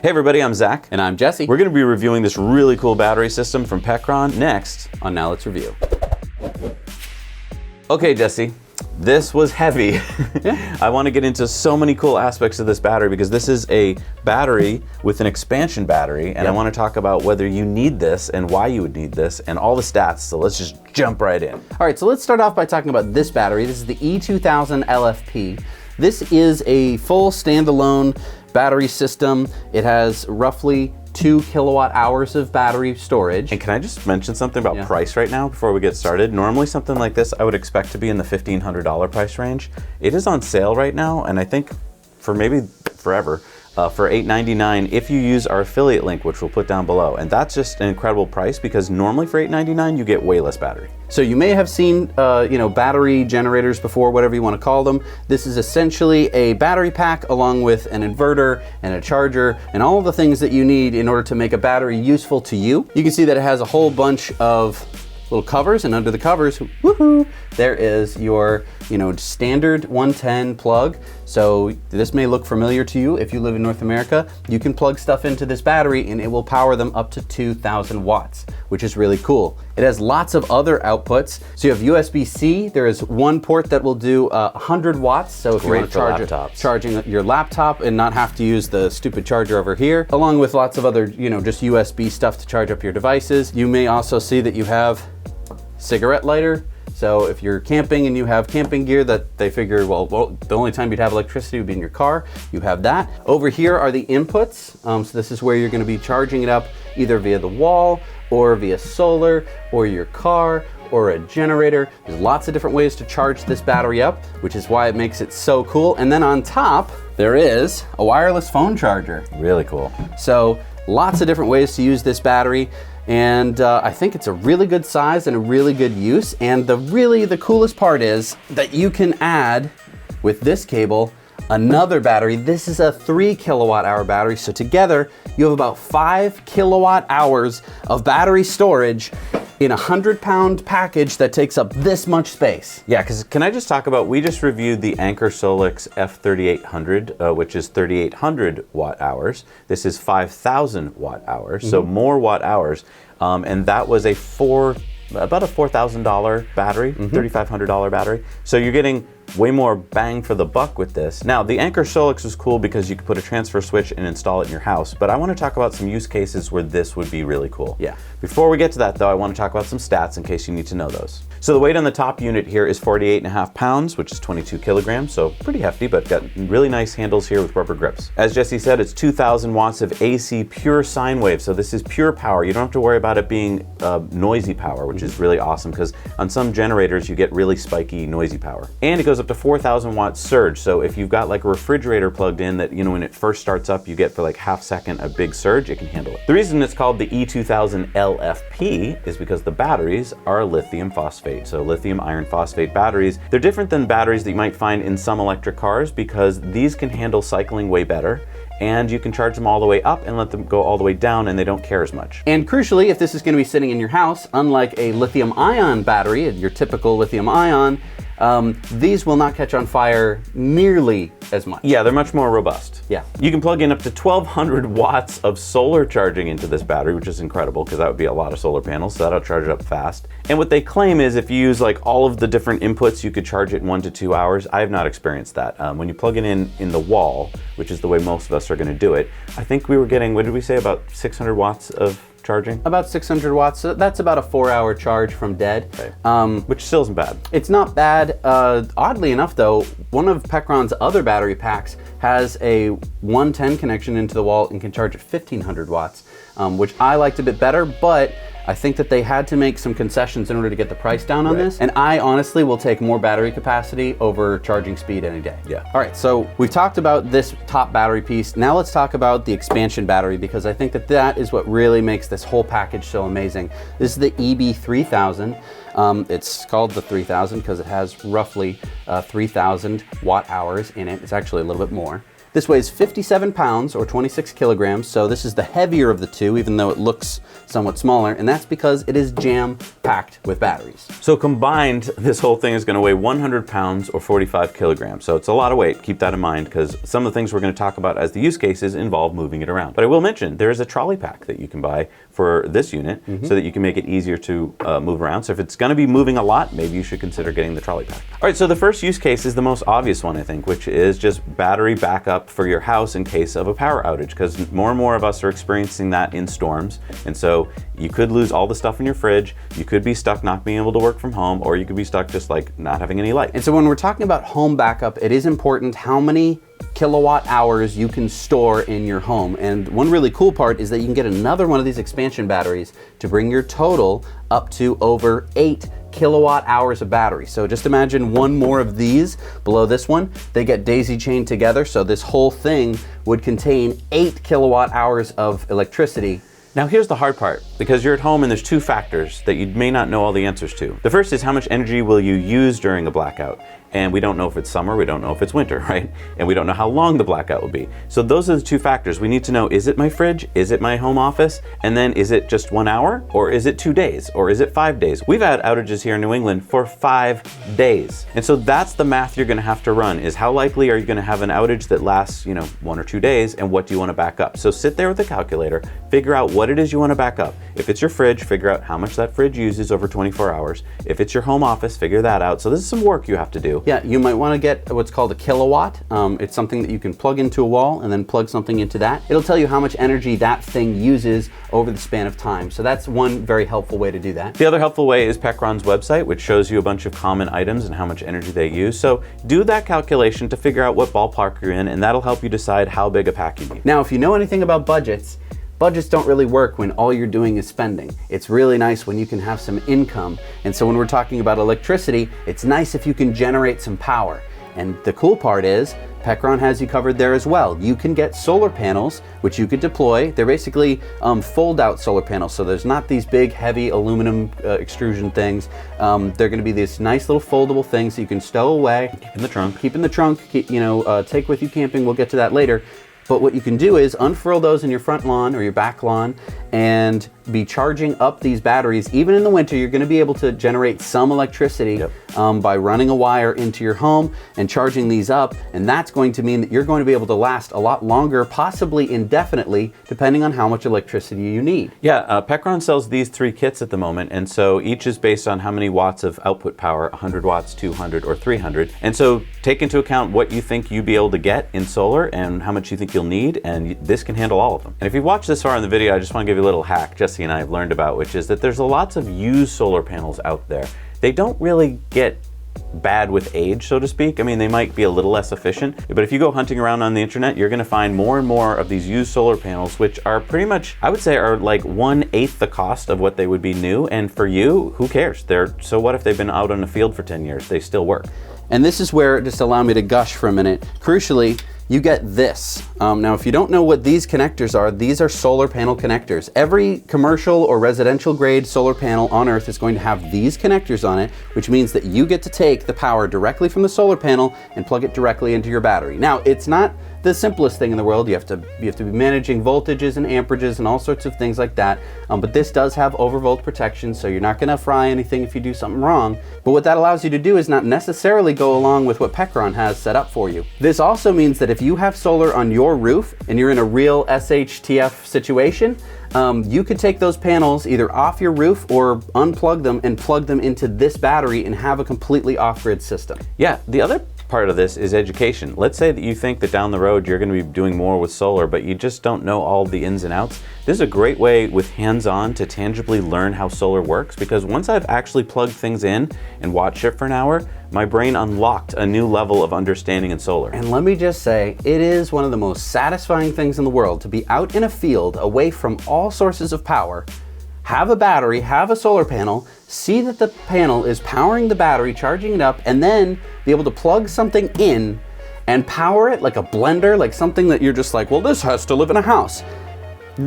Hey everybody, I'm Zach. And I'm Jesse. We're going to be reviewing this really cool battery system from PECRON next on Now Let's Review. Okay, Jesse, this was heavy. Yeah. I want to get into so many cool aspects of this battery because this is a battery with an expansion battery, and I want to talk about whether you need this and why you would need this and all the stats. So let's just jump right in. All right, so let's start off by talking about this battery. This is the E2000LFP. This is a full standalone battery system. It has roughly 2 kilowatt hours of battery storage. And can I just mention something about price right now before we get started? Normally something like this I would expect to be in the $1,500 price range. It is on sale right now, and I think for maybe forever, for $899 if you use our affiliate link, which we'll put down below. And that's just an incredible price because normally for $899 you get way less battery. So you may have seen battery generators before, whatever you want to call them. This is essentially a battery pack along with an inverter and a charger and all the things that you need in order to make a battery useful to you. You can see that it has a whole bunch of little covers, and under the covers, woohoo, there is your standard 110 plug. So this may look familiar to you if you live in North America. You can plug stuff into this battery and it will power them up to 2,000 watts, which is really cool. It has lots of other outputs. So you have USB-C. There is one port that will do 100 watts. So if you want to charging your laptop and not have to use the stupid charger over here, along with lots of other, just USB stuff to charge up your devices. You may also see that you have cigarette lighter. So if you're camping and you have camping gear that they figure, well, the only time you'd have electricity would be in your car, you have that. Over here are the inputs. So this is where you're going to be charging it up either via the wall or via solar or your car or a generator. There's lots of different ways to charge this battery up, which is why it makes it so cool. And then on top, there is a wireless phone charger. Really cool. So lots of different ways to use this battery. And I think it's a really good size and a really good use. And the coolest part is that you can add, with this cable, another battery. This is a 3 kilowatt hour battery. So together, you have about 5 kilowatt hours of battery storage in a 100-pound package that takes up this much space. Yeah, because can I just talk about, we just reviewed the Anker Solix F3800, which is 3,800 watt hours. This is 5,000 watt hours, so more watt hours. And that was about a $4,000 battery, $3,500 battery. So you're getting way more bang for the buck with this. Now, the Anker Solix is cool because you can put a transfer switch and install it in your house, but I want to talk about some use cases where this would be really cool. Yeah. Before we get to that though, I want to talk about some stats in case you need to know those. So the weight on the top unit here is 48.5 pounds, which is 22 kilograms, so pretty hefty, but got really nice handles here with rubber grips. As Jesse said, it's 2,000 watts of AC pure sine wave, so this is pure power. You don't have to worry about it being noisy power, which is really awesome because on some generators you get really spiky, noisy power. And it goes up to 4,000 watt surge, so if you've got like a refrigerator plugged in that, when it first starts up, you get for like half second a big surge, it can handle it. The reason it's called the E2000LFP is because the batteries are lithium phosphate. So lithium iron phosphate batteries, they're different than batteries that you might find in some electric cars because these can handle cycling way better, and you can charge them all the way up and let them go all the way down and they don't care as much. And crucially, if this is going to be sitting in your house, unlike a lithium ion battery, your typical lithium ion, these will not catch on fire nearly as much. Yeah, they're much more robust. Yeah. You can plug in up to 1,200 watts of solar charging into this battery, which is incredible because that would be a lot of solar panels, so that'll charge it up fast. And what they claim is if you use like all of the different inputs, you could charge it in 1 to 2 hours. I have not experienced that. When you plug it in the wall, which is the way most of us are going to do it, I think we were getting, what did we say, about 600 watts of charging? About 600 watts. So that's about a 4-hour charge from dead. Okay. Which still isn't bad. It's not bad. Oddly enough though, one of PECRON's other battery packs has a 110 connection into the wall and can charge at 1,500 watts, which I liked a bit better, but I think that they had to make some concessions in order to get the price down on this. And I honestly will take more battery capacity over charging speed any day. Yeah. All right, so we've talked about this top battery piece. Now let's talk about the expansion battery because I think that that is what really makes this whole package so amazing. This is the EB3000. It's called the 3000 because it has roughly 3,000 watt hours in it. It's actually a little bit more. This weighs 57 pounds or 26 kilograms, so this is the heavier of the two, even though it looks somewhat smaller, and that's because it is jam-packed with batteries. So combined, this whole thing is going to weigh 100 pounds or 45 kilograms. So it's a lot of weight. Keep that in mind, because some of the things we're going to talk about as the use cases involve moving it around. But I will mention, there is a trolley pack that you can buy for this unit so that you can make it easier to move around. So if it's going to be moving a lot, maybe you should consider getting the trolley pack. All right, so the first use case is the most obvious one, I think, which is just battery backup for your house in case of a power outage, because more and more of us are experiencing that in storms. And so you could lose all the stuff in your fridge, you could be stuck not being able to work from home, or you could be stuck just like not having any light. And so when we're talking about home backup, it is important how many kilowatt hours you can store in your home. And one really cool part is that you can get another one of these expansion batteries to bring your total up to over 8 kilowatt hours of battery. So just imagine one more of these below this one. They get daisy chained together, so this whole thing would contain 8 kilowatt hours of electricity. Now here's the hard part, because you're at home and there's two factors that you may not know all the answers to. The first is how much energy will you use during a blackout? And we don't know if it's summer, we don't know if it's winter, right? And we don't know how long the blackout will be. So those are the two factors. We need to know, is it my fridge? Is it my home office? And then is it just 1 hour? Or is it 2 days? Or is it 5 days? We've had outages here in New England for 5 days. And so that's the math you're gonna have to run, is how likely are you gonna have an outage that lasts, 1 or 2 days, and what do you wanna back up? So sit there with a calculator, figure out what it is you wanna back up. If it's your fridge, figure out how much that fridge uses over 24 hours. If it's your home office, figure that out. So this is some work you have to do. Yeah, you might want to get what's called a kilowatt. It's something that you can plug into a wall and then plug something into that. It'll tell you how much energy that thing uses over the span of time. So that's one very helpful way to do that. The other helpful way is PECRON's website, which shows you a bunch of common items and how much energy they use. So do that calculation to figure out what ballpark you're in, and that'll help you decide how big a pack you need. Now, if you know anything about budgets don't really work when all you're doing is spending. It's really nice when you can have some income. And so when we're talking about electricity, it's nice if you can generate some power. And the cool part is, PECRON has you covered there as well. You can get solar panels, which you could deploy. They're basically fold-out solar panels, so there's not these big, heavy aluminum extrusion things. They're gonna be these nice little foldable things that you can stow away. Keep in the trunk. Keep in the trunk, take with you camping. We'll get to that later. But what you can do is unfurl those in your front lawn or your back lawn and be charging up these batteries. Even in the winter, you're going to be able to generate some electricity by running a wire into your home and charging these up. And that's going to mean that you're going to be able to last a lot longer, possibly indefinitely, depending on how much electricity you need. Yeah, PECRON sells these 3 kits at the moment, and so each is based on how many watts of output power, 100 watts, 200, or 300. And so take into account what you think you'd be able to get in solar and how much you think you'll need, and this can handle all of them. And if you've watched this far in the video, I just want to give you a little hack Jesse and I have learned about, which is that there's lots of used solar panels out there. They don't really get bad with age, so to speak. I mean, they might be a little less efficient, but if you go hunting around on the internet, you're going to find more and more of these used solar panels, which are pretty much, I would say, are like 1/8 the cost of what they would be new. And for you, who cares? So what if they've been out on the field for 10 years? They still work. And this is where, just allow me to gush for a minute, crucially, you get this. Now, if you don't know what these connectors are, these are solar panel connectors. Every commercial or residential grade solar panel on Earth is going to have these connectors on it, which means that you get to take the power directly from the solar panel and plug it directly into your battery. Now, it's not the simplest thing in the world. You have to be managing voltages and amperages and all sorts of things like that. But this does have overvolt protection, so you're not gonna fry anything if you do something wrong. But what that allows you to do is not necessarily go along with what PECRON has set up for you. This also means that if you have solar on your roof and you're in a real SHTF situation, you could take those panels either off your roof or unplug them and plug them into this battery and have a completely off-grid system. Yeah, the other part of this is education. Let's say that you think that down the road you're going to be doing more with solar, but you just don't know all the ins and outs. This is a great way with hands-on to tangibly learn how solar works, because once I've actually plugged things in and watched it for an hour, my brain unlocked a new level of understanding in solar. And let me just say, it is one of the most satisfying things in the world to be out in a field away from all sources of power, have a battery, have a solar panel, see that the panel is powering the battery, charging it up, and then be able to plug something in and power it like a blender, like something that you're just like, well, this has to live in a house.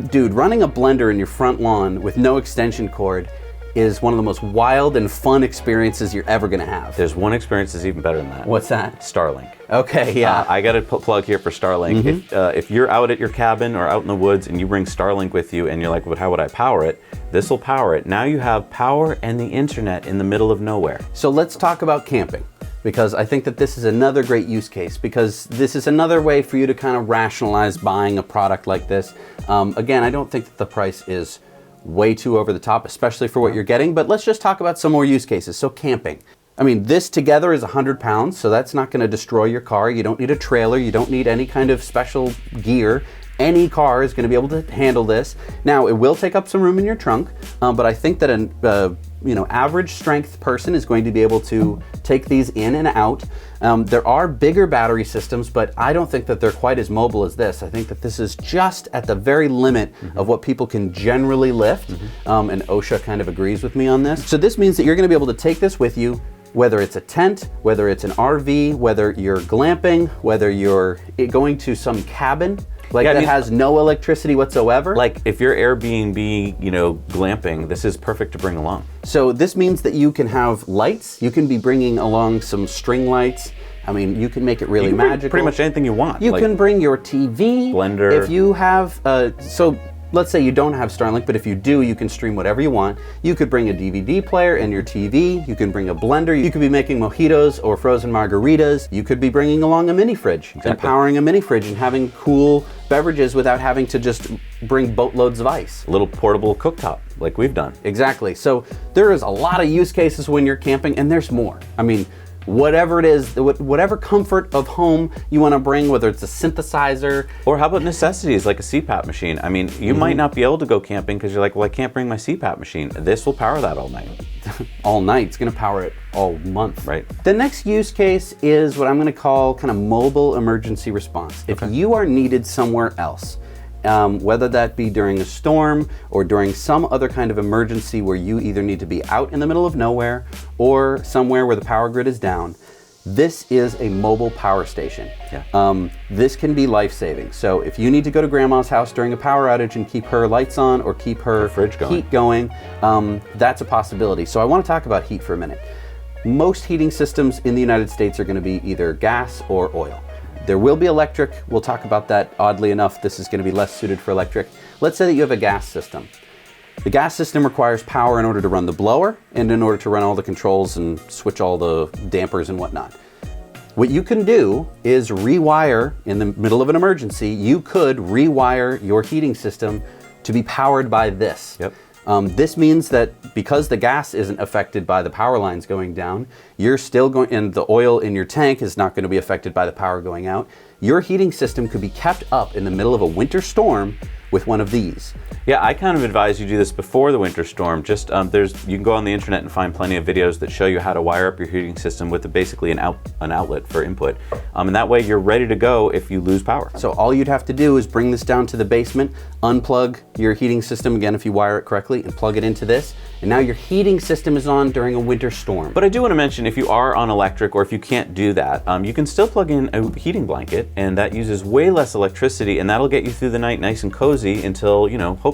Dude, running a blender in your front lawn with no extension cord is one of the most wild and fun experiences you're ever gonna have. There's one experience that's even better than that. What's that? Starlink. Okay, yeah. I got a plug here for Starlink. If you're out at your cabin or out in the woods and you bring Starlink with you and you're like, well, how would I power it? This will power it. Now you have power and the internet in the middle of nowhere. So let's talk about camping, because I think that this is another great use case, because this is another way for you to kind of rationalize buying a product like this. Again, I don't think that the price is way too over the top, especially for what you're getting, but let's just talk about some more use cases. So camping. I mean, this together is 100 pounds, so that's not going to destroy your car. You don't need a trailer. You don't need any kind of special gear. Any car is going to be able to handle this. Now, it will take up some room in your trunk, but I think that an average strength person is going to be able to take these in and out. There are bigger battery systems, but I don't think that they're quite as mobile as this. I think that this is just at the very limit of what people can generally lift, and OSHA kind of agrees with me on this. So this means that you're going to be able to take this with you, whether it's a tent, whether it's an RV, whether you're glamping, whether you're going to some cabin that has no electricity whatsoever. Like if you're Airbnb, glamping, this is perfect to bring along. So this means that you can have lights. You can be bringing along some string lights. I mean, you can make it really magical. Pretty much anything you want. You can bring your TV. Blender. If you have, let's say you don't have Starlink, but if you do, you can stream whatever you want. You could bring a DVD player and your TV. You can bring a blender. You could be making mojitos or frozen margaritas. You could be bringing along a mini fridge and powering a mini fridge and having cool beverages without having to just bring boatloads of ice. A little portable cooktop like we've done. Exactly. So there is a lot of use cases when you're camping, and there's more. I mean, whatever it is, whatever comfort of home you want to bring, whether it's a synthesizer. Or how about necessities like a CPAP machine? I mean, you might not be able to go camping because you're like, well, I can't bring my CPAP machine. This will power that all night. All night. It's going to power it all month. Right. The next use case is what I'm going to call kind of mobile emergency response. If you are needed somewhere else, whether that be during a storm or during some other kind of emergency where you either need to be out in the middle of nowhere or somewhere where the power grid is down, this is a mobile power station. Yeah. This can be life-saving. So if you need to go to grandma's house during a power outage and keep her lights on or keep her fridge going. heat going, that's a possibility. So I want to talk about heat for a minute. Most heating systems in the United States are going to be either gas or oil. There will be electric. We'll talk about that. Oddly enough, this is going to be less suited for electric. Let's say that you have a gas system. The gas system requires power in order to run the blower and in order to run all the controls and switch all the dampers and whatnot. What you can do is rewire in the middle of an emergency. You could rewire your heating system to be powered by this. Yep. This means that because the gas isn't affected by the power lines going down, you're still going, and the oil in your tank is not going to be affected by the power going out. Your heating system could be kept up in the middle of a winter storm with one of these. Yeah, I kind of advise you do this before the winter storm. Just you can go on the internet and find plenty of videos that show you how to wire up your heating system with basically an outlet for input. And that way you're ready to go if you lose power. So all you'd have to do is bring this down to the basement, unplug your heating system, again if you wire it correctly, and plug it into this. And now your heating system is on during a winter storm. But I do want to mention, if you are on electric or if you can't do that, you can still plug in a heating blanket, and that uses way less electricity, and that'll get you through the night nice and cozy until,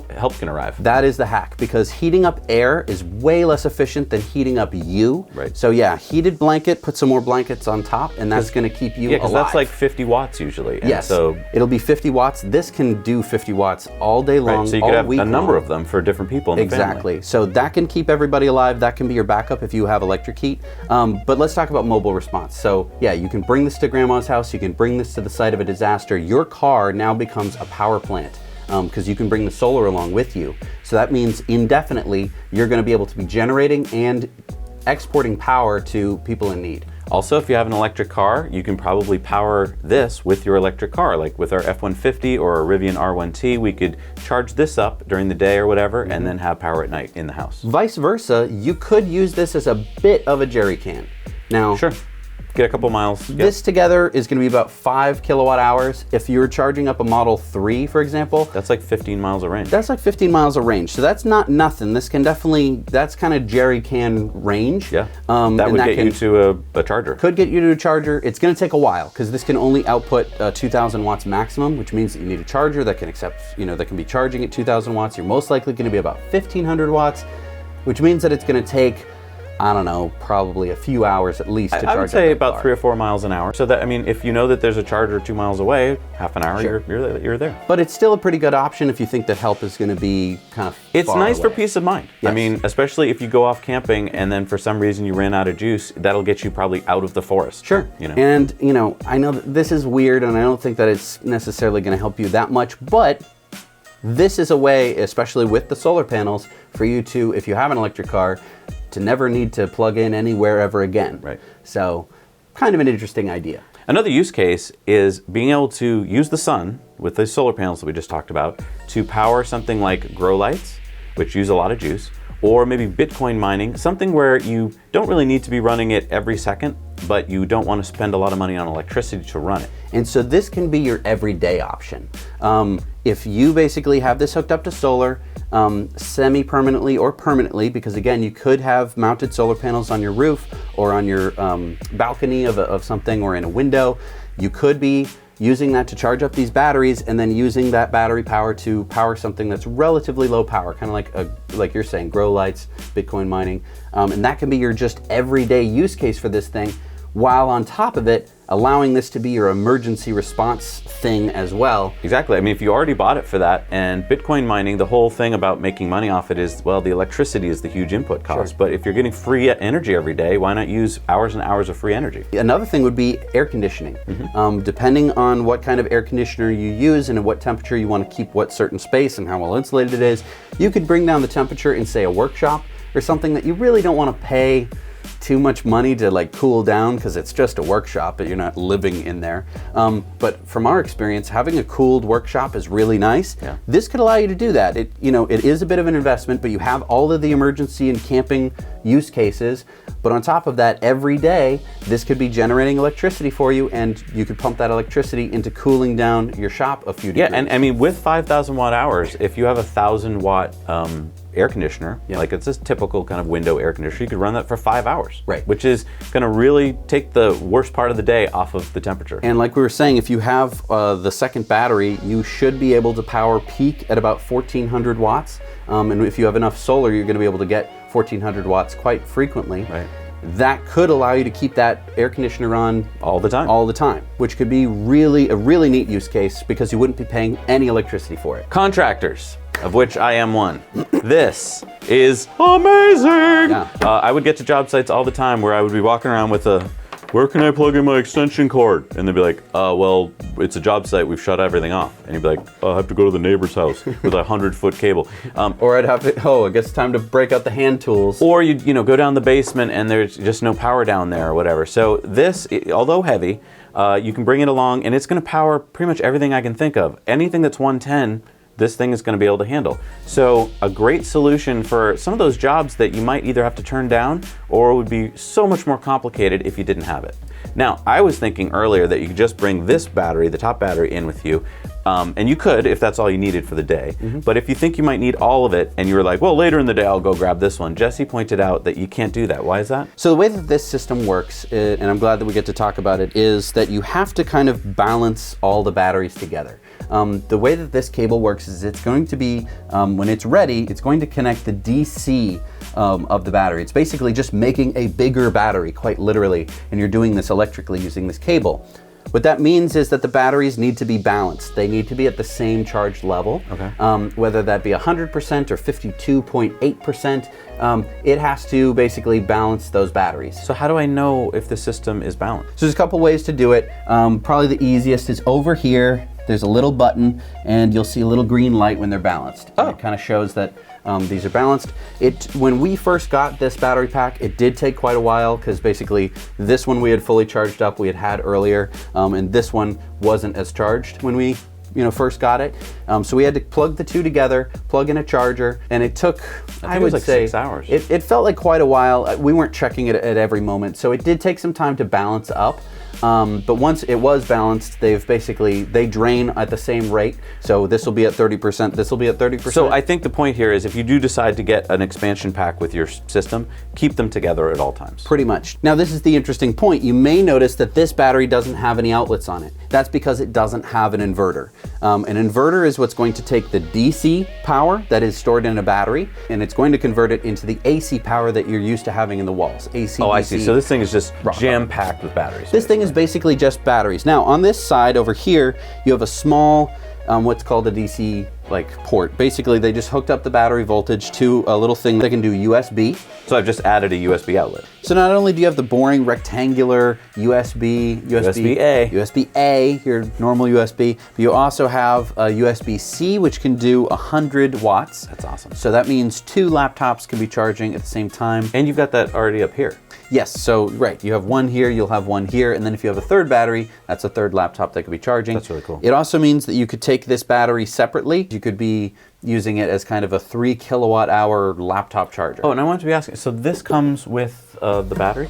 help can arrive. That is the hack, because heating up air is way less efficient than heating up you. Right. So yeah, heated blanket, put some more blankets on top, and that's going to keep you alive. Yeah, because that's like 50 watts usually. And yes, so it'll be 50 watts. This can do 50 watts all day long, right, so you could have a number of them for different people in the family. Exactly. So that can keep everybody alive. That can be your backup if you have electric heat. But let's talk about mobile response. So yeah, you can bring this to grandma's house. You can bring this to the site of a disaster. Your car now becomes a power plant, because you can bring the solar along with you. So that means indefinitely you're going to be able to be generating and exporting power to people in need. Also, if you have an electric car, you can probably power this with your electric car. Like with our F-150 or our Rivian R1T, we could charge this up during the day or whatever, and then have power at night in the house. Vice versa, you could use this as a bit of a jerry can. Now, sure. Get a couple miles. This together is going to be about 5 kilowatt hours. If you're charging up a Model 3, for example, that's like 15 miles of range. That's like 15 miles of range. So that's not nothing. This can definitely, that's kind of jerry can range. Yeah. That would get you to a charger. Could get you to a charger. It's going to take a while because this can only output 2,000 watts maximum, which means that you need a charger that can accept, that can be charging at 2,000 watts. You're most likely going to be about 1,500 watts. which means that it's going to take, I don't know, probably a few hours at least to charge. I would say up that about car. 3 or 4 miles an hour. So that, I mean, if you know that there's a charger 2 miles away, half an hour, Sure. you're there. But it's still a pretty good option if you think that help is going to be kind of It's far nice for away. peace of mind. Yes. I mean, especially if you go off camping and then for some reason you ran out of juice, that'll get you probably out of the forest. Sure. You know. And, you know, I know that this is weird and I don't think that it's necessarily going to help you that much, but this is a way, especially with the solar panels, for you to, if you have an electric car, to never need to plug in anywhere ever again. Right. So, kind of an interesting idea. Another use case is being able to use the sun with the solar panels that we just talked about to power something like grow lights, which use a lot of juice, or maybe Bitcoin mining, something where you don't really need to be running it every second, but you don't want to spend a lot of money on electricity to run it. And so this can be your everyday option. If you basically have this hooked up to solar, semi-permanently or permanently, because again, you could have mounted solar panels on your roof or on your balcony of something or in a window. You could be using that to charge up these batteries and then using that battery power to power something that's relatively low power, kind of like you're saying, grow lights, Bitcoin mining. And that can be your just everyday use case for this thing, while on top of it, allowing this to be your emergency response thing as well. Exactly. I mean, if you already bought it for that, and Bitcoin mining, the whole thing about making money off it is, well, the electricity is the huge input cost. Sure. But if you're getting free energy every day, why not use hours and hours of free energy? Another thing would be air conditioning. Depending on what kind of air conditioner you use and at what temperature you want to keep what certain space and how well insulated it is, you could bring down the temperature in, say, a workshop or something that you really don't want to pay too much money to like cool down, because it's just a workshop, but you're not living in there. But from our experience, having a cooled workshop is really nice. Yeah. This could allow you to do that. It is a bit of an investment, but you have all of the emergency and camping use cases. But on top of that, every day, this could be generating electricity for you, and you could pump that electricity into cooling down your shop a few degrees. Yeah, and I mean, with 5,000 watt hours, if you have a 1,000 watt air conditioner, like it's a typical kind of window air conditioner, you could run that for 5 hours. Right. Which is going to really take the worst part of the day off of the temperature. And like we were saying, if you have the second battery, you should be able to power peak at about 1,400 watts. And if you have enough solar, you're going to be able to get 1,400 watts quite frequently. Right. That could allow you to keep that air conditioner on All the time. all the time, which could be a really neat use case because you wouldn't be paying any electricity for it. Contractors, of which I am one. This is amazing! Yeah. I would get to job sites all the time where I would be walking around with a, where can I plug in my extension cord? And they'd be like, well, it's a job site, we've shut everything off. And you'd be like, I have to go to the neighbor's house with a 100-foot cable. Or I'd have to, I guess it's time to break out the hand tools. Or you go down the basement and there's just no power down there or whatever. So this, although heavy, you can bring it along and it's going to power pretty much everything I can think of. Anything that's 110, this thing is going to be able to handle. So a great solution for some of those jobs that you might either have to turn down or would be so much more complicated if you didn't have it. Now, I was thinking earlier that you could just bring this battery, the top battery, in with you. And you could if that's all you needed for the day. But if you think you might need all of it and you were like, well, later in the day I'll go grab this one, Jesse pointed out that you can't do that. Why is that? So the way that this system works, and I'm glad that we get to talk about it, is that you have to kind of balance all the batteries together. The way that this cable works is it's going to be, when it's ready, it's going to connect the DC of the battery. It's basically just making a bigger battery, quite literally, and you're doing this electrically using this cable. What that means is that the batteries need to be balanced. They need to be at the same charge level. Okay. Whether that be 100% or 52.8%, it has to basically balance those batteries. So how do I know if the system is balanced? So there's a couple ways to do it. Probably the easiest is over here. There's a little button and you'll see a little green light when they're balanced. Oh. It kind of shows that these are balanced. When we first got this battery pack, it did take quite a while because basically this one we had fully charged up, we had earlier, and this one wasn't as charged when we first got it. So we had to plug the two together, plug in a charger, and it took, I would like say, 6 hours. It felt like quite a while. We weren't checking it at every moment, so it did take some time to balance up. But once it was balanced, they drain at the same rate. So this will be at 30%, this will be at 30%. So I think the point here is if you do decide to get an expansion pack with your system, keep them together at all times. Pretty much. Now this is the interesting point. You may notice that this battery doesn't have any outlets on it. That's because it doesn't have an inverter. An inverter is what's going to take the DC power that is stored in a battery, and it's going to convert it into the AC power that you're used to having in the walls. AC, Oh, I DC, see. So this thing is just jam-packed with batteries. This thing is basically just batteries. Now on this side over here, you have a small, what's called a DC port. Basically, they just hooked up the battery voltage to a little thing that can do USB. So I've just added a USB outlet. So not only do you have the boring rectangular USB-A, your normal USB, but you also have a USB-C, which can do 100 watts. That's awesome. So that means 2 laptops can be charging at the same time. And you've got that already up here. Yes, so right, you have one here, you'll have one here, and then if you have a third battery, that's a third laptop that could be charging. That's really cool. It also means that you could take this battery separately. You could be using it as kind of a 3 kilowatt hour laptop charger. Oh, and I wanted to be asking, so this comes with the battery?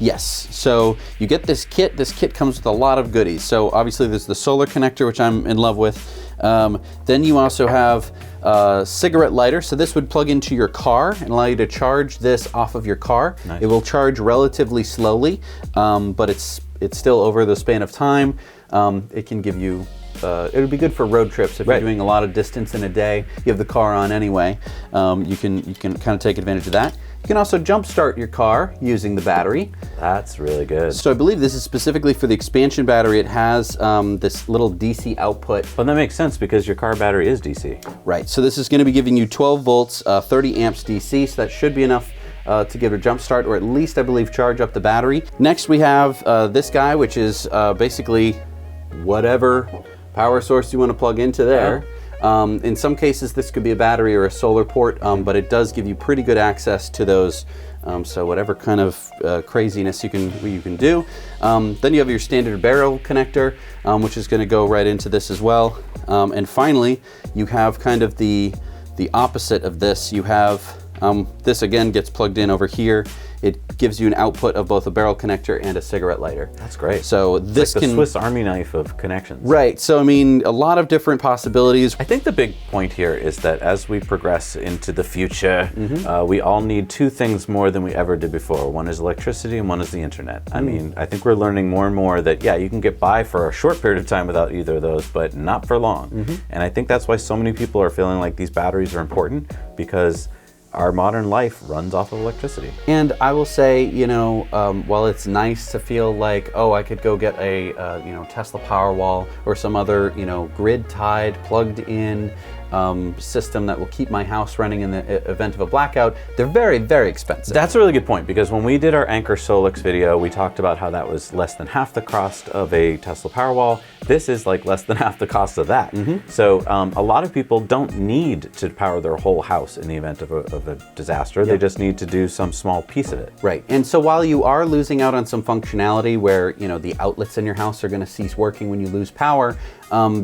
Yes, so you get this kit. This kit comes with a lot of goodies. So obviously there's the solar connector, which I'm in love with. Then you also have a cigarette lighter. So this would plug into your car and allow you to charge this off of your car. Nice. It will charge relatively slowly, but it's still over the span of time. It can give you, it would be good for road trips if you're doing a lot of distance in a day. You have the car on anyway. You can kind of take advantage of that. You can also jump start your car using the battery. That's really good. So I believe this is specifically for the expansion battery. It has this little DC output. Well, that makes sense because your car battery is DC. Right, so this is going to be giving you 12 volts, 30 amps DC, so that should be enough to give it a jump start, or at least I believe charge up the battery. Next we have this guy, which is basically whatever power source you want to plug into there. In some cases this could be a battery or a solar port, but it does give you pretty good access to those. So whatever kind of craziness you can do. Then you have your standard barrel connector, which is going to go right into this as well. And finally, you have kind of the opposite of this. You have this again gets plugged in over here. It gives you an output of both a barrel connector and a cigarette lighter. That's great. So this like the Swiss Army knife of connections. Right. So I mean, a lot of different possibilities. I think the big point here is that as we progress into the future, we all need 2 things more than we ever did before. One is electricity and one is the internet. I mean, I think we're learning more and more that, yeah, you can get by for a short period of time without either of those, but not for long. And I think that's why so many people are feeling like these batteries are important, because our modern life runs off of electricity. And I will say, you know, while it's nice to feel like, oh, I could go get a Tesla Powerwall or some other, grid-tied, plugged-in system that will keep my house running in the event of a blackout, they're very, very expensive. That's a really good point, because when we did our Anchor Solix video, we talked about how that was less than half the cost of a Tesla Powerwall. This is like less than half the cost of that. So a lot of people don't need to power their whole house in the event of a disaster. They just need to do some small piece of it. Right. And so while you are losing out on some functionality where, the outlets in your house are going to cease working when you lose power,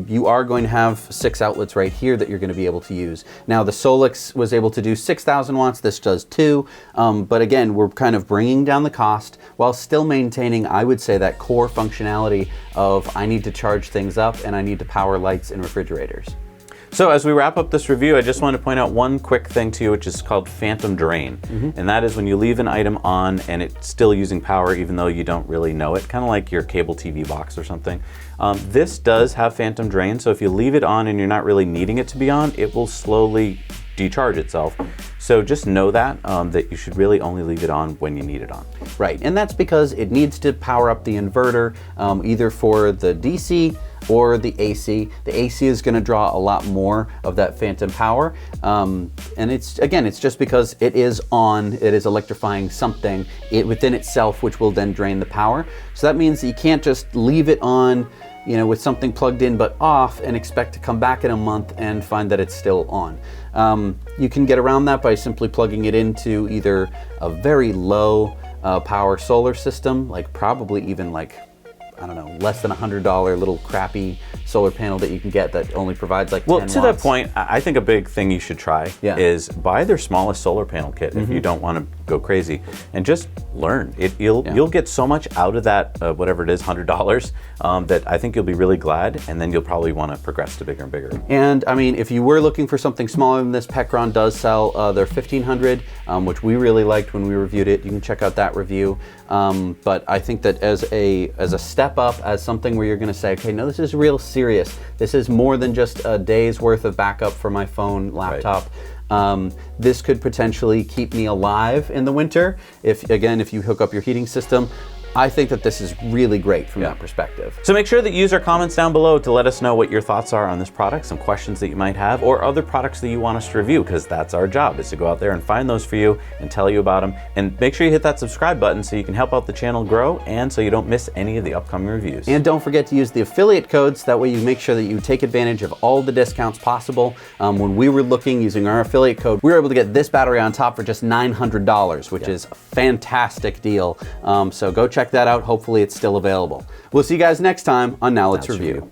you are going to have 6 outlets right here that you're going to be able to use. Now the Solix was able to do 6,000 watts, this does 2, but again, we're kind of bringing down the cost while still maintaining, I would say, that core functionality of I need to charge things up and I need to power lights and refrigerators. So as we wrap up this review, I just want to point out one quick thing to you, which is called phantom drain. And that is when you leave an item on and it's still using power even though you don't really know it, kind of like your cable TV box or something. This does have phantom drain, so if you leave it on and you're not really needing it to be on, it will slowly decharge itself. So just know that, that you should really only leave it on when you need it on. Right, and that's because it needs to power up the inverter, either for the DC or the AC. The AC is going to draw a lot more of that phantom power, and it's just because it is on, it is electrifying something within itself, which will then drain the power. So that means that you can't just leave it on, with something plugged in but off and expect to come back in a month and find that it's still on. You can get around that by simply plugging it into either a very low power solar system, like probably even like I don't know, less than $100 little crappy solar panel that you can get that only provides like 10 Well, watts. to that point, I think a big thing you should try is buy their smallest solar panel kit if you don't want to go crazy, and just learn. You'll get so much out of that, whatever it is, $100, that I think you'll be really glad, and then you'll probably want to progress to bigger and bigger. And I mean, if you were looking for something smaller than this, PECRON does sell their 1500, which we really liked when we reviewed it. You can check out that review. But I think that as a step up, as something where you're going to say, okay, no, this is real serious. This is more than just a day's worth of backup for my phone, laptop. Right. This could potentially keep me alive in the winter if you hook up your heating system. I think that this is really great from that perspective. So make sure that you use our comments down below to let us know what your thoughts are on this product, some questions that you might have, or other products that you want us to review, because that's our job, is to go out there and find those for you and tell you about them. And make sure you hit that subscribe button so you can help out the channel grow and so you don't miss any of the upcoming reviews. And don't forget to use the affiliate codes. That way you make sure that you take advantage of all the discounts possible. When we were looking using our affiliate code, we were able to get this battery on top for just $900, which is a fantastic deal. So go check that out. Hopefully it's still available. We'll see you guys next time on Now Let's Review.